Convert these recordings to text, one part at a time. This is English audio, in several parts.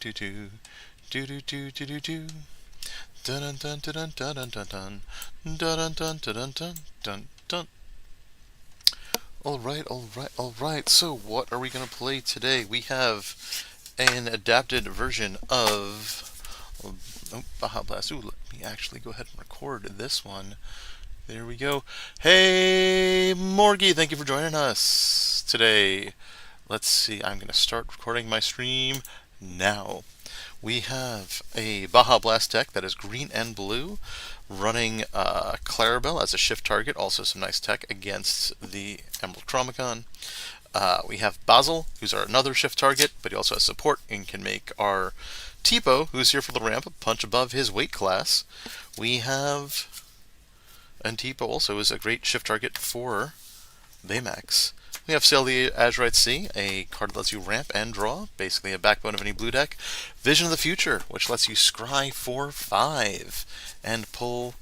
do do do do do do do do. Dun dun dun dun dun dun dun dun dun dun dun dun dun dun. Alright. So what are we gonna play today? We have an adapted version of Baja Blast. Ooh, let me actually go ahead and record this one. There we go. Hey Morgie, thank you for joining us today. Let's see, I'm gonna start recording my stream now. We have a Baja Blast deck that is green and blue, running Clarabelle as a shift target, also some nice tech against the Emerald Chromicon. We have Basil, who's another shift target, but he also has support and can make our Tipo, who's here for the ramp, punch above his weight class. We have... And Tipo also is a great shift target for Baymax. We have Sail the Azurite Sea, a card that lets you ramp and draw, basically a backbone of any blue deck. Vision of the Future, which lets you scry for 5 and pull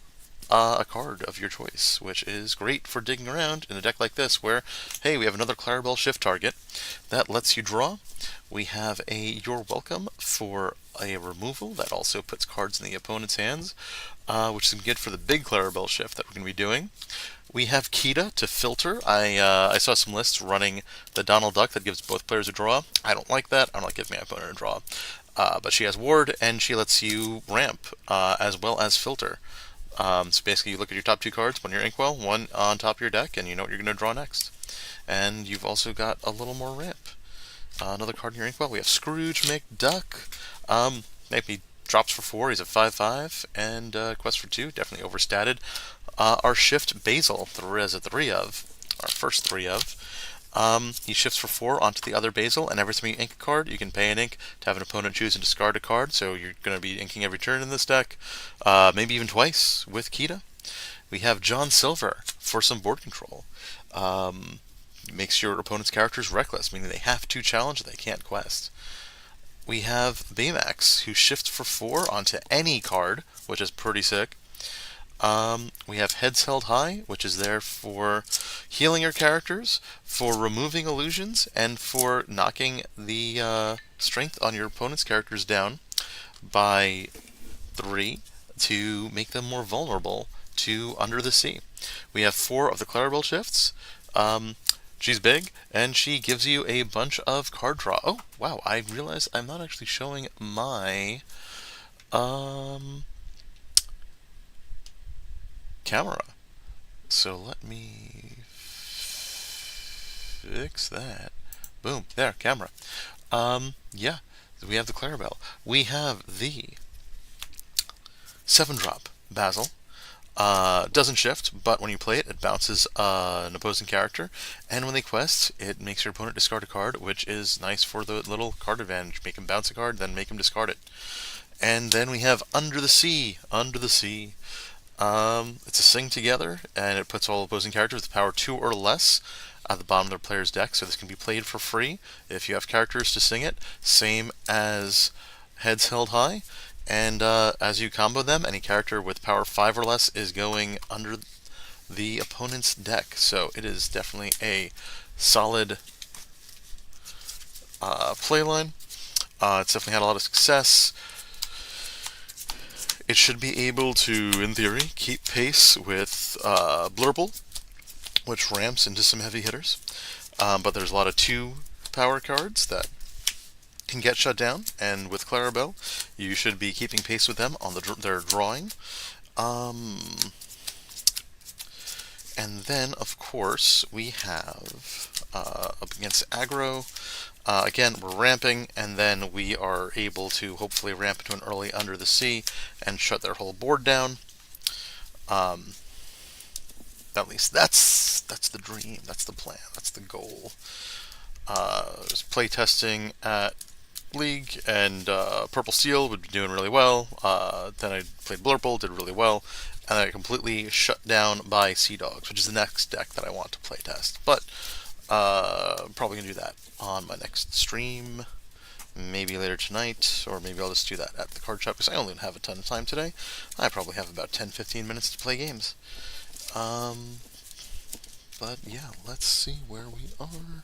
a card of your choice, which is great for digging around in a deck like this where, hey, we have another Clarabelle shift target that lets you draw. We have a You're Welcome for a removal that also puts cards in the opponent's hands, which is good for the big Clarabelle shift that we're going to be doing. We have Kita to filter. I saw some lists running the Donald Duck that gives both players a draw. I don't like that. I don't like giving my opponent a draw. But she has Ward, and she lets you ramp as well as filter. So basically, you look at your top 2 cards, one your Inkwell, one on top of your deck, and you know what you're going to draw next. And you've also got a little more ramp. Another card in your Inkwell. We have Scrooge McDuck. Maybe drops for 4. He's a 5/5, and quest for 2. Definitely overstated. Our shift Basil, there's a 3 of. Our first 3 of. He shifts for 4 onto the other Basil, and every time you ink a card, you can pay an ink to have an opponent choose and discard a card, so you're going to be inking every turn in this deck, maybe even twice with Kita. We have John Silver for some board control. Makes your opponent's characters reckless, meaning they have to challenge, they can't quest. We have Baymax, who shifts for 4 onto any card, which is pretty sick. We have Heads Held High, which is there for healing your characters, for removing illusions, and for knocking the strength on your opponent's characters down by 3 to make them more vulnerable to Under the Sea. We have 4 of the Clarabelle shifts. She's big, and she gives you a bunch of card draw. Oh, wow, I realize I'm not actually showing my camera. So let me fix that. Boom, there, camera. Yeah, we have the Clarabelle. We have the 7-drop Basil. Doesn't shift, but when you play it, it bounces an opposing character, and when they quest, it makes your opponent discard a card, which is nice for the little card advantage. Make him bounce a card, then make him discard it. And then we have Under the Sea. Under the Sea. It's a sing together, and it puts all opposing characters with power 2 or less at the bottom of their player's deck, so this can be played for free if you have characters to sing it, same as Heads Held High. And as you combo them, any character with power 5 or less is going under the opponent's deck. So it is definitely a solid playline. It's definitely had a lot of success. It should be able to, in theory, keep pace with Blurble, which ramps into some heavy hitters. But there's a lot of 2 power cards that can get shut down, and with Clarabelle, you should be keeping pace with them on their drawing. And then, of course, we have up against aggro. Again, we're ramping, and then we are able to hopefully ramp into an early Under the Sea and shut their whole board down. At least that's the dream, that's the plan, that's the goal. Just play testing at League, and Purple Steel would be doing really well. Then I played Blurple, did really well, and then I completely shut down by Sea Dogs, which is the next deck that I want to play test. But probably gonna do that on my next stream, maybe later tonight, or maybe I'll just do that at the card shop because I only have a ton of time today. I probably have about 10-15 minutes to play games. But yeah, let's see where we are.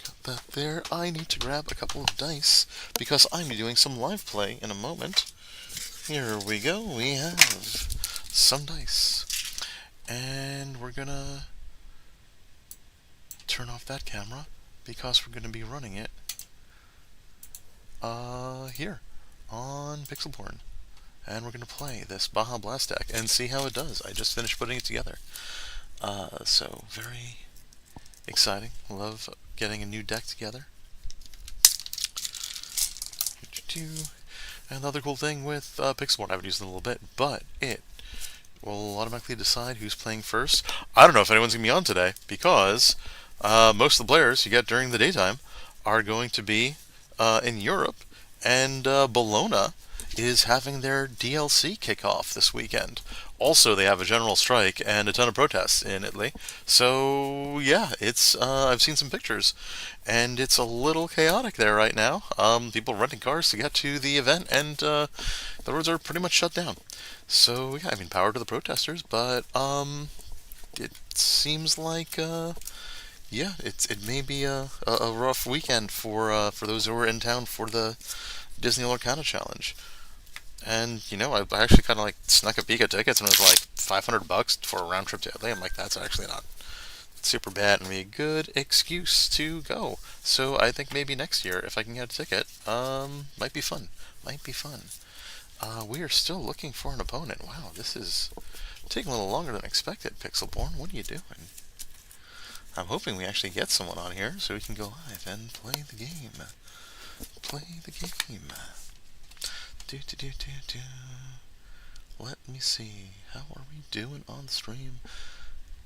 Got that there. I need to grab a couple of dice because I'm doing some live play in a moment. Here we go. We have some dice. And we're gonna turn off that camera because we're gonna be running it here on Pixelborn. And we're gonna play this Baja Blast deck and see how it does. I just finished putting it together. So very exciting. Love getting a new deck together. And the other cool thing with Pixelborn, I haven't used it in a little bit, but it will automatically decide who's playing first. I don't know if anyone's going to be on today, because most of the players you get during the daytime are going to be in Europe, and Bologna is having their DLC kickoff this weekend. Also, they have a general strike and a ton of protests in Italy. So yeah, it's I've seen some pictures, and it's a little chaotic there right now. People renting cars to get to the event, and the roads are pretty much shut down. So yeah, I mean, power to the protesters, but it seems like yeah, it may be a rough weekend for those who are in town for the Disney Lorcana Challenge. And, you know, I actually kind of like snuck a peek at tickets, and it was like $500 for a round trip to Italy. I'm like, that's actually not super bad, and be a good excuse to go. So I think maybe next year, if I can get a ticket, might be fun. Might be fun. We are still looking for an opponent. Wow, this is taking a little longer than expected, Pixelborn. What are you doing? I'm hoping we actually get someone on here so we can go live and play the game. Play the game. Let me see. How are we doing on the stream?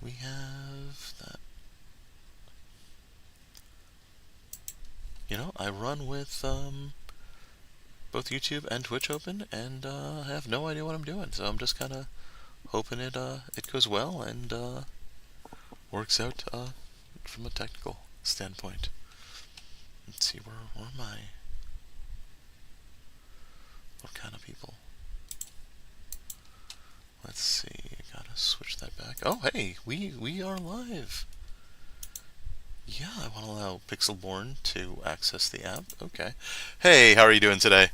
We have that. You know, I run with both YouTube and Twitch open, and I have no idea what I'm doing. So I'm just kind of hoping it goes well and works out from a technical standpoint. Let's see, where am I? What kind of people? Let's see, I gotta switch that back. Oh, hey, we are live. Yeah, I want to allow Pixelborn to access the app. Okay. Hey, how are you doing today?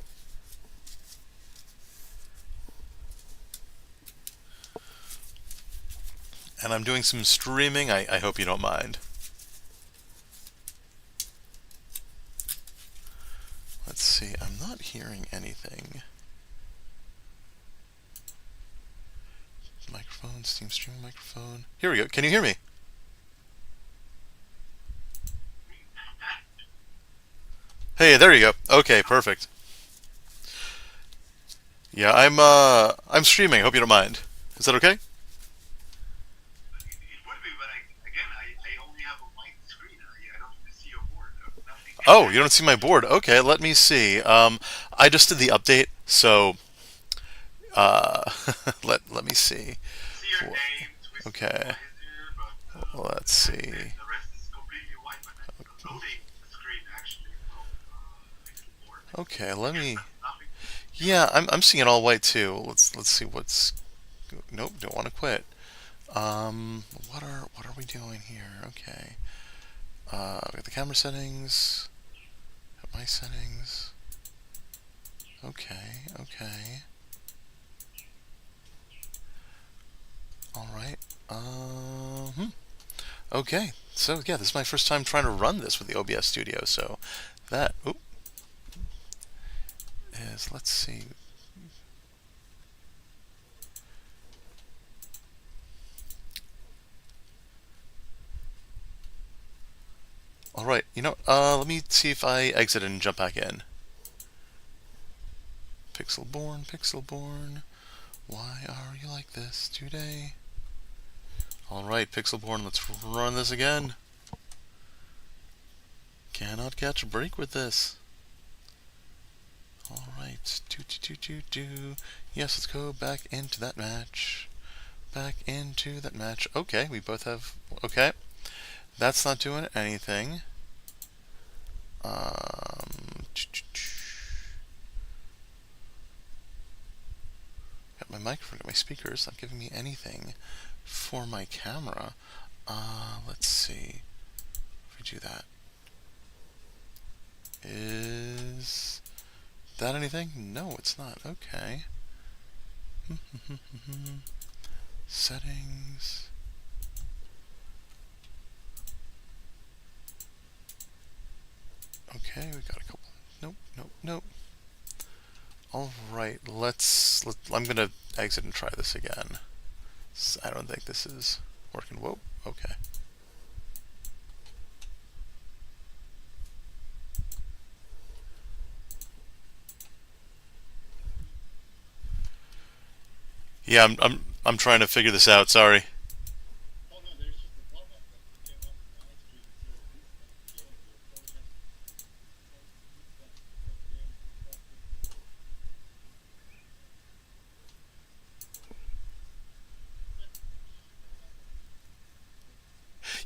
And I'm doing some streaming. I hope you don't mind. Let's see, I'm not hearing anything. Microphone, Steam streaming microphone. Here we go. Can you hear me? Hey, there you go. Okay, perfect. Yeah, I'm streaming. Hope you don't mind. Is that okay? Oh, you don't see my board. Okay, let me see. I just did the update, so uh, let me see. Okay, let's see. Okay, let me. Yeah, I'm seeing it all white too. Let's see what's. Nope, don't want to quit. What are we doing here? Okay. We got the camera settings. Got my settings. Okay, okay. All right. Okay. So yeah, this is my first time trying to run this with the OBS Studio. So that is. Let's see. All right. Let me see if I exit and jump back in. Pixelborn, Pixelborn. Why are you like this today? Alright, Pixelborn, let's run this again. Cannot catch a break with this. Alright, do. Yes, let's go back into that match. Back into that match. Okay, we both have. Okay, that's not doing anything. Got my microphone, got my speakers, not giving me anything for my camera. Let's see if we do that. Is that anything? No, it's not. Okay. Settings. Okay, we got a couple. Nope. All right, I'm gonna exit and try this again. I don't think this is working. Whoa. Okay. Yeah, I'm trying to figure this out. Sorry.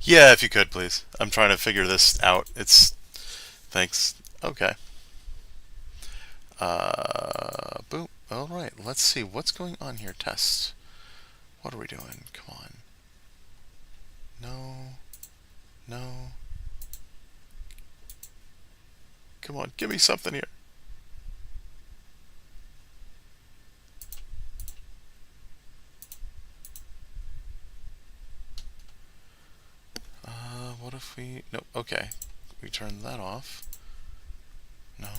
Yeah, if you could, please. I'm trying to figure this out. Thanks. Okay. Boom. All right. Let's see what's going on here. Tests. What are we doing? Come on. No. Come on. Give me something here. What if we... No. Okay. We turn that off. No.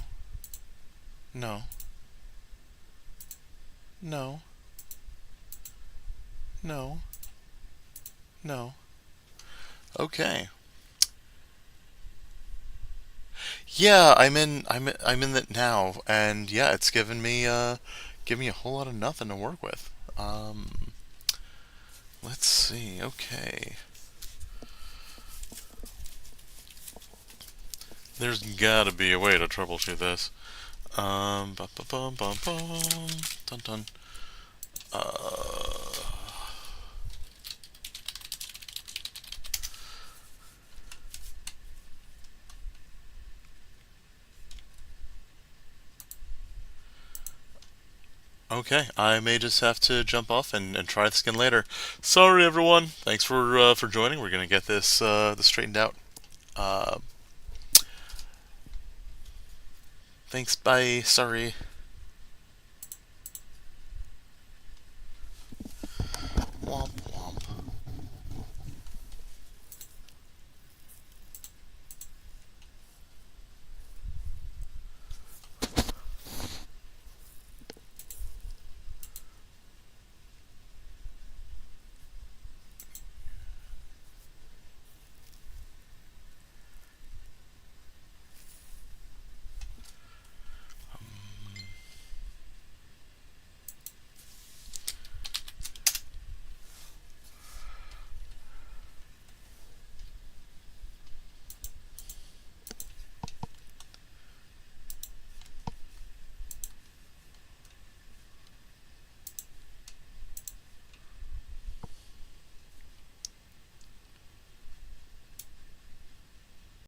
Okay. Yeah, I'm in it now, and yeah, it's given me a whole lot of nothing to work with. Let's see. Okay. There's gotta be a way to troubleshoot this. Bum, bum, bum, bum, bum. Dun dun. Okay, I may just have to jump off and try this again later. Sorry, everyone. Thanks for joining. We're gonna get this straightened out. Uh, thanks. Bye. Sorry. Womp.